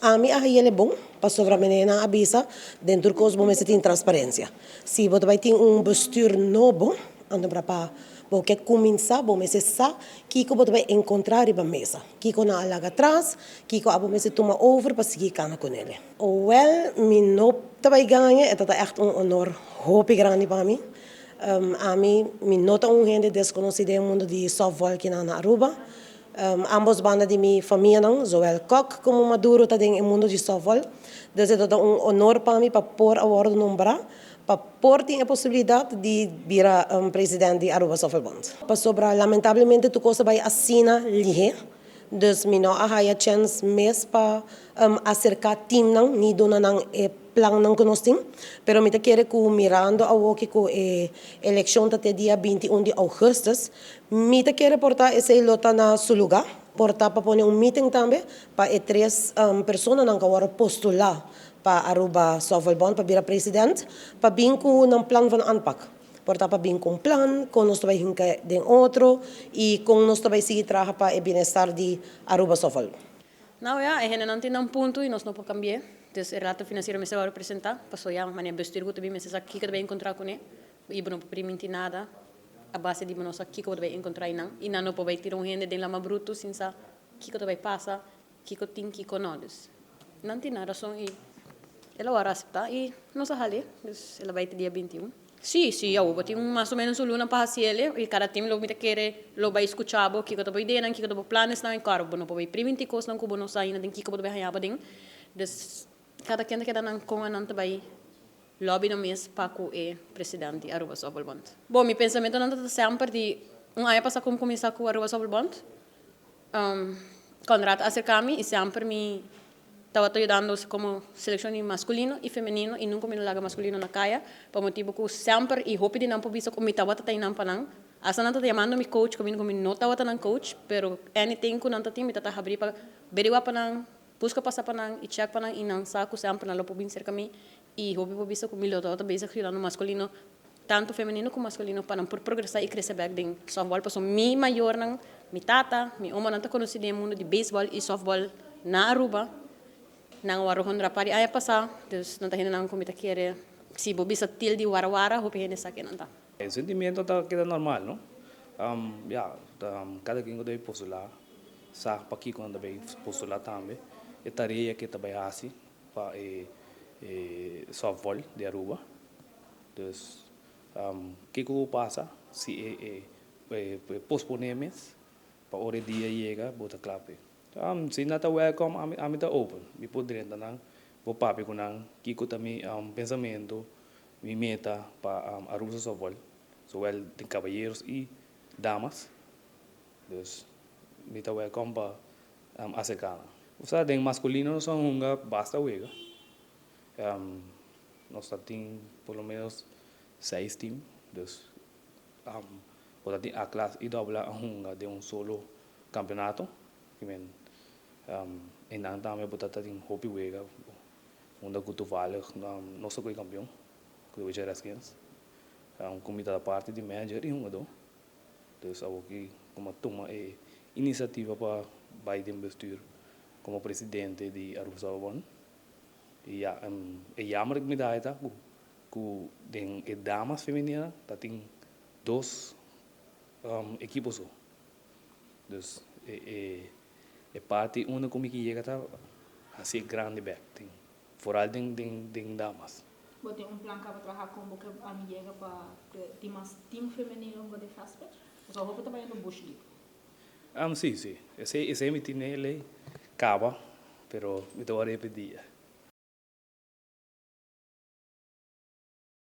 A mim, é bom, para sobre a menina avisa, dentro do cosmo, mas tem transparência. Se você vai ter bestuur novo, ando para porque começar, bom, mas sabe que você vai encontrar na mesa. Que na alaga atrás, que a você toma over para seguir cana com ele. Well, me não vai ganhar, é echt honor, hoop grande para mim. A mim, me nota gente desconhecida no mundo de softball aqui na Aruba. Ambos bandas de minha família, não, zowel Koch como Maduro, também no mundo de softball. Então, é honor para mim para pôr a ordem no braço, para pôr a possibilidade de virar presidente de Aruba Softball Bond. Para sobrar, lamentavelmente, tu coisa vai assinar lige. Dus mi no a chance mes pa acercar team nang ni dona nang plan nang konosting pero mi te quere ku mirando a woki ku election tate dia 21 de augustus mi te quere portar esse lota na su lugar portar pa pone meeting tambe pa tres persona nang kawara postular pa Aruba Softball Bond pa bira president pa binku nang plan van aanpak. Portava bem com plan, com nós vai hincar de outro e com nós vai seguir trabalhar para o bem-estar de Aruba Softball. Não, é, não tem um ponto e nós não podemos cambiar. Então, o relato financeiro me será representar, passou já, mas vestir o também, mas aqui que vai encontrar com ele, e não pode mentir nada, a base de nós aqui que vai encontrar e não pode tirar gente de lama bruto, sem saber que vai passar, que tem que conosco. Não tem nada, só e ela vai aceitar e nós vamos ela vai ter dia 21. Sì, eu tenho mais ou menos uma luna para fazer e cada time lo quer lo vai escutar o que eu tô ideia, que eu tô planos não em caro, não pode primeiro coisa não como não sai, não que eu pode ganhar para des cada quem que dá não com não vai lobby no mês para o presidente de Aruba Softball Bond. Bom, meu pensamento não está sempre de ano passado como começar com Aruba Softball Bond. Contrato acerca-me e sempre me estava ajudando como seleção masculino e feminino e nunca me laga masculino na caia por motivo que sempre e hope de não por visto como me estava tendo panang asa não está chamando me coach como me não estava tendo coach pero anything que não está me está abrir para beriwa panang busca passar panang e check panang e não saco sempre na lopo bem cerca me e hope por visto como me lo estava bem ajudando masculino tanto feminino como masculino para por progressar e crescer back ding softball para mi maior nang mi tata mi oma não está conhecida no mundo de baseball e softball na Aruba nang waruhon rapari ay pasa dus nanta hina nang kumita quiere si bobi sa til di warawara hope hene sa kenanta el sentimiento está queda normal no cada quien debe postular sa pa aqui quando debe postular também e tarefa que também assim para softball de Aruba dus que passa si posponemos para hora dia chega bota clave si nata welcome ami ta open mi poderia nang vou papi com nang kiko também pensamento mi meta para Aruba Softball so tem caballeros e damas dus mi ta welcome para acercar o sea tem masculino não são unga basta wega nós tem pelo menos 6 team dus pode ter a classe e dobla a unga de solo campeonato que men en ang dame botata ting hopi wega onda kutu vale nosso foi campeão que o Jerez Gens comida da parte de manager e do dus ao que como toma iniciativa para Biden bestuur como presidente de Aruba Softball e jammer que me dá eta ku den damas feminina tá tem 2 equipos dus parte uma como que chega tá assim grande back tem foral den damas vou ter plan para trabalhar com o que a mim chega para time feminino vou de fast só vou trabalhar no bush league sim esse me tinha ele cava pero me tô a repetir